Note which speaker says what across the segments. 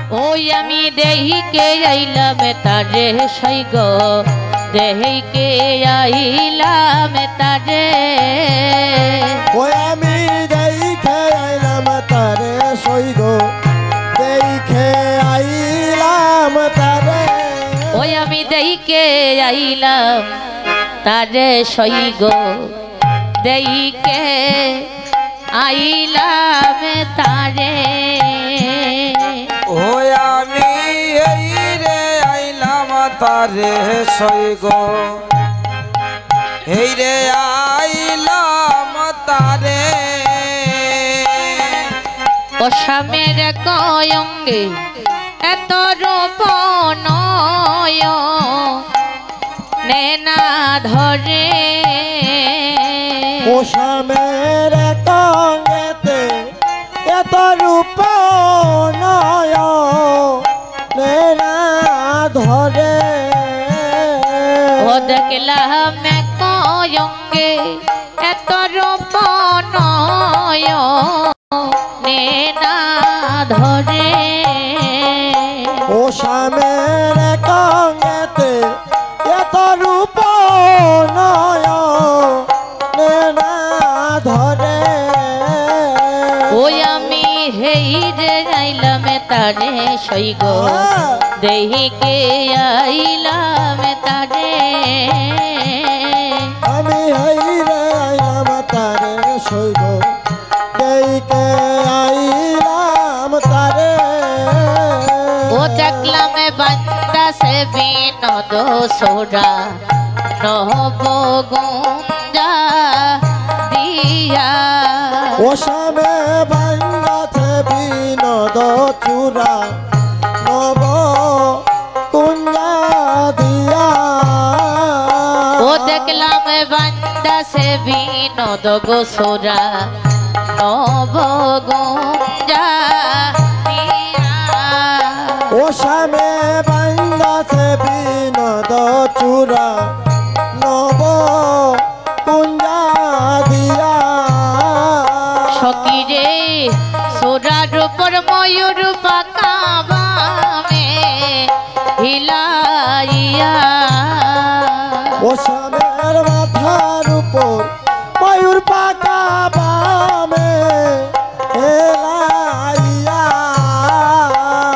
Speaker 1: ওই আমি দেহিকে আইলাম তারে সৈগ দেহিকে আইলাম তারে
Speaker 2: ওই আমি দেইখে আইলাম তারে সৈগ দেইখে আইলাম তারে
Speaker 1: ওই আমি দেহিকে আইলাম তারে সৈগ দেহিকে আইলাম তারে
Speaker 3: ওই আমি এই রে আইলাম তারে সৈগ এই রে আইলাম তারে
Speaker 1: ও স্বামীর কয়ঙ্গে এত রূপ নয় নেনা ধরে
Speaker 2: ও স্বামীর কঙ্গেতে এত রূপ নয় নেনা ধরে
Speaker 1: ও দেখলাম কয়ঙ্গে এত রূপ নয় নেনা ধরে
Speaker 2: ও স্বামীর কঙ্গেতে এত রূপ নয় নেনা ধরে
Speaker 1: ওই আমি হেইরে আইলাম তারে সৈগ দেহিকে আইলাম তারে
Speaker 2: আমি হাইরে আইলাম তারে সৈগ দেইকে আইলাম তারে
Speaker 1: ও দেখলাম বান্দা সে বিনোদ সোরা নহব গুঞ্জা দিয়া
Speaker 2: ও স্বামী বাঙ্গাছে বিনোদ চূড়া নব কুঞ্জা দিয়া
Speaker 1: ও দেখলাম বান্দা সে বিনোদ গোসরা নব গুঞ্জা দিয়া
Speaker 2: ও স্বামী বাঙ্গাছে বিনোদ চূড়া নব কুঞ্জা দিয়া
Speaker 1: সকিরে সোরার উপর ময়ূর পাকা বামে হিলাইয়া
Speaker 2: ও স্বামীর মাথার উপর ময়ূর পাকা বামে হেলাইয়া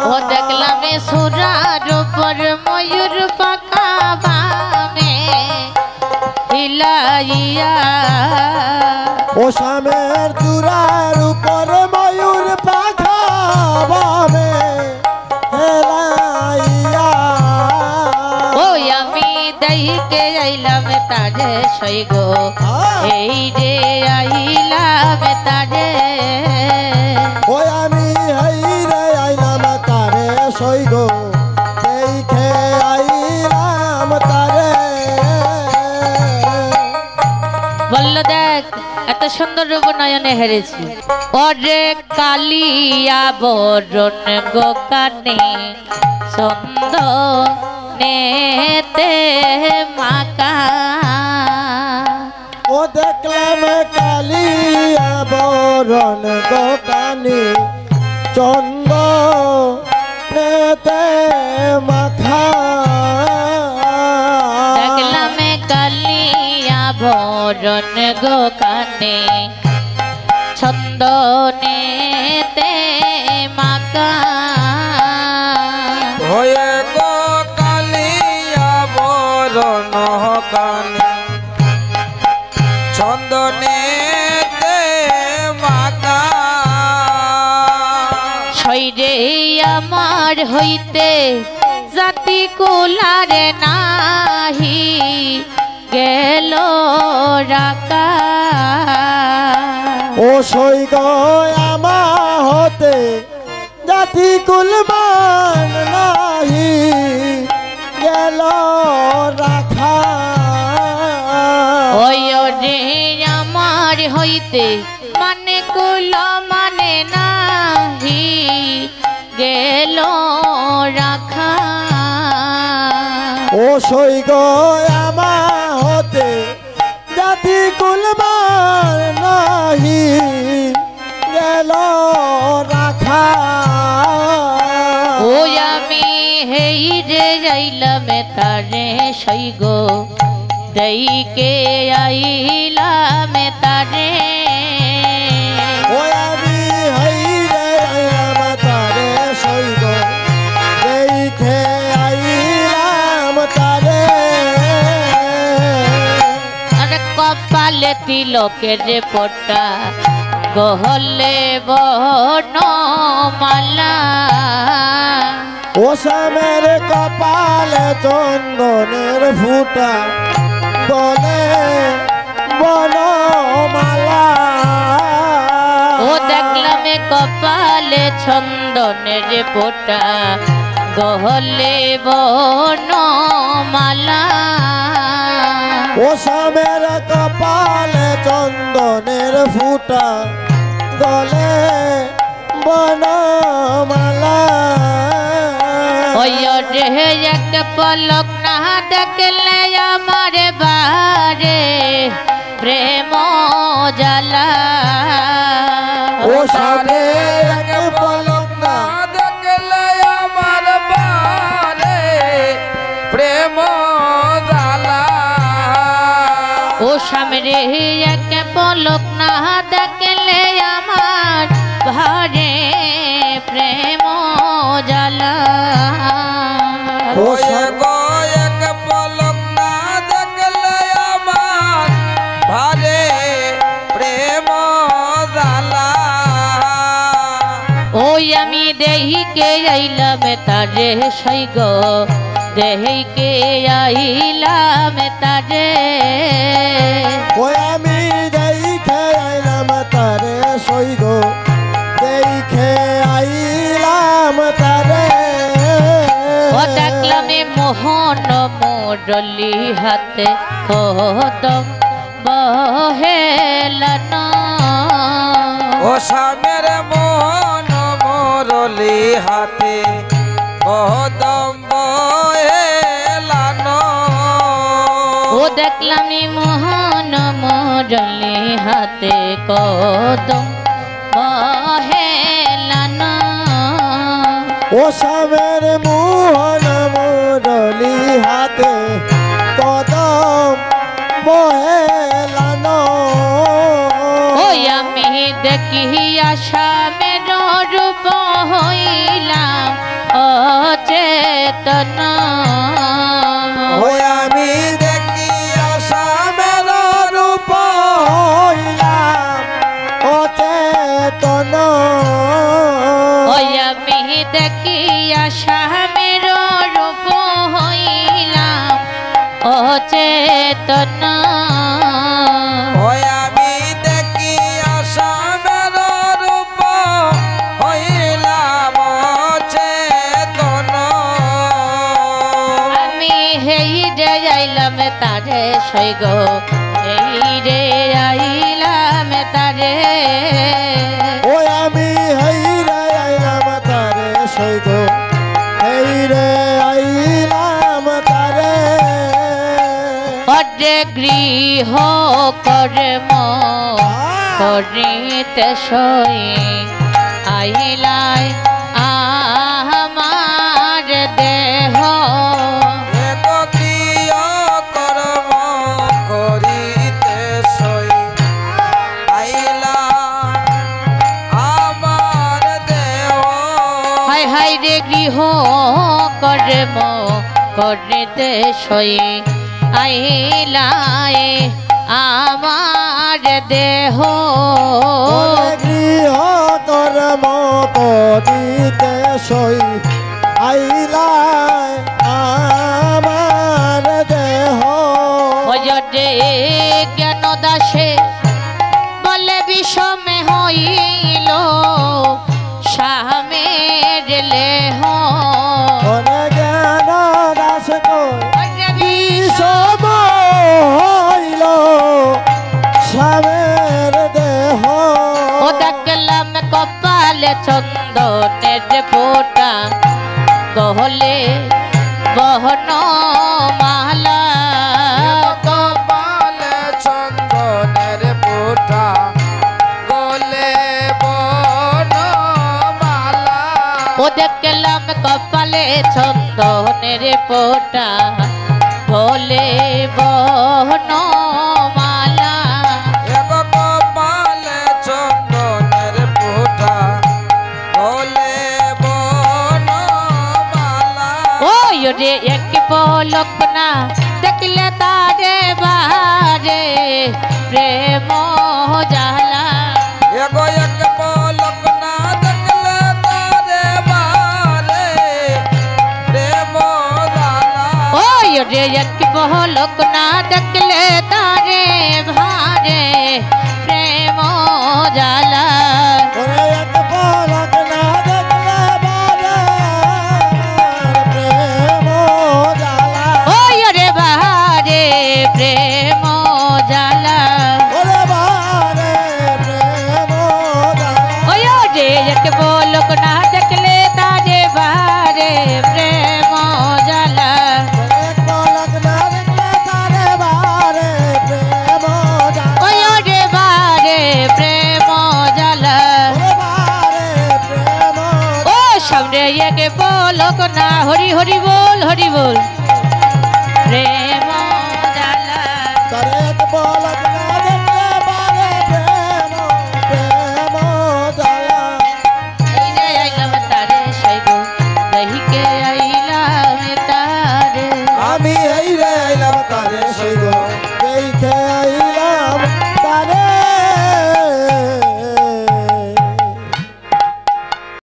Speaker 1: ও দেখলাম সোরার উপর ময়ূর পাকা বামে হিলাইয়া
Speaker 2: ও স্বামীর চূড়ার উপর ময়ূর পাখা বামে হেলাইয়া
Speaker 1: ওই আমি দেহিকে আইলাম তারে সৈগ এই রে আইলাম তারে
Speaker 2: ওই আমি হাইরে আইলাম তারে সৈগ দেইখে আইলাম তারে
Speaker 1: বলল দেখ এত সুন্দর রূপ নয়নে হেরেছি ওরে কালিয়া বরণ গোকানে চন্দনেতে মাকা
Speaker 2: ও দেখলাম কালিয়া বরণ দোকানি চন্দ নেতে মাথা
Speaker 1: দেখলাম কালিয়া বরণ গোকানে চন্দনেতে মাকা
Speaker 3: হয়ে গো কালিয়া বরণ কানে চন্দনে মাকা
Speaker 1: শৈরে আমার হইতে জাতি কুলারে নাহি গেল রাকা
Speaker 2: ও সৈগ আমা হতে জাতি কুলমান নাহি গেল রাখা
Speaker 1: ওই রে আমার হইতে মানে কুল মানে নাহি গেল রাখা
Speaker 2: ও সৈগ আমা হতে জাতি কুলমান নাহি গেল রাখা
Speaker 1: ও তারে সইগো দেইকে আইলাম তারে
Speaker 2: ওই আমি হাইরে আইলাম তারে সইগ দেখে আইলাম তারে
Speaker 1: আর কপালে তিলকের পোটা গহলে বনমালা
Speaker 2: ও শ্যামের কপালে চন্দনের ফুটা দলে বনমালা
Speaker 1: ও দেখলাম কপালে চন্দনের পোটা গহলে বনমালা
Speaker 2: ও শ্যামের কপালে চন্দনের ফুটা দলে বনমালা
Speaker 1: ওই রে এক পলক না দেখলে আমার বারে প্রেম জ্বালা
Speaker 2: ও সারে এক পলক না
Speaker 3: দেখলে আমার বারে প্রেম জ্বালা
Speaker 1: ও সামরে এক পলক না দেখলে আমার ভারে প্রেম জ্বালা
Speaker 3: ওই গো এক পলক না দেখলে আমার ভারে প্রেম জ্বালা
Speaker 1: ওই আমি দেহিকে আইলাম তারে সইগ দেহিকে আইলাম তারে
Speaker 2: ওই আমি দেখে আইলাম তারে সইগ দেখে আইলাম তারে
Speaker 1: ও দেখলাম মোহন মোরলি হাতে কদম বহেলান
Speaker 3: ও স্বামীর মন মরলি হাতে কদম এলানো
Speaker 1: ও দেখলাম মোহন মোরলি হাতে কদম বহেলান
Speaker 2: ও শ্যামের মোহন মুরলি হাতে কদম বহেলানো
Speaker 1: ওই আমি দেখি আসামের রূপ হইলাম অচেতন
Speaker 2: ওই আমি দেখি আসামের রূপ হইলাম অচেতন
Speaker 1: ওই আমি দেখি আসামের রূপ হইলাম অচেতন
Speaker 3: ওই আমি দেখি আসামের রূপ হইলাম চেতন
Speaker 1: আমি হেই রে আইলাম তারে সইগ এই রে আইলাম তারে
Speaker 2: ওই আমি হাইরে আইলাম তারে সইগ এই রে আইলাম তারে
Speaker 1: অড্রে গৃহ কর্ম করিতে সই আইলাই আমার দেহ
Speaker 3: একত্রীয় কর্ম করিতে সই আইলা আমার দেহ
Speaker 1: হাই হাই রে গৃহ কর্ম করিতে সই আইলাই আমার দেহ
Speaker 2: গৃহ কর্ম করিতে সই আইলাই আমার দেহ
Speaker 1: ভজরে জ্ঞান দাসে বলে বিষমে হইল স্বামীর লেহ
Speaker 2: মনে জ্ঞান দাস
Speaker 1: ভজরে
Speaker 2: বিষম হইল স্বামীর দেহ
Speaker 1: ও দেখলাম কপালে চন্দনের ফোটা গহলে বহন মালা
Speaker 3: কপালে চন্দনের ফোঁটা গলে বনমালা
Speaker 1: ও দেখলাম কপালে কপালে চন্দনের পোটা বলে বহনমালা
Speaker 3: এক কপালে চন্দনের ফোঁটা বলে বনমালা
Speaker 1: ওই রে এক পলক না দেখলে তারে বারে প্রেম জালা
Speaker 3: এগো এক পলক না দেখলে তারে বারে প্রেম জালা
Speaker 1: ওই রে এক পলক না দেখলে তারে ভারে প্রেম জালা
Speaker 2: ওরে এক পলক না দেখলে বারে প্রেম জ্বালা
Speaker 1: ওই রে বারে প্রেম জালা
Speaker 2: ওরে বারে প্রেম জ্বালা
Speaker 1: ওই রে এক পলক না দেখলে তারে বারে প্রেম জালা
Speaker 2: এক পলক না দেখলে তারে বারে প্রেম জ্বালা
Speaker 1: ওই রে বারে প্রেম জালা
Speaker 2: ওরে বারে প্রেম
Speaker 1: ও সামনে এক পলক না হরি হরি বল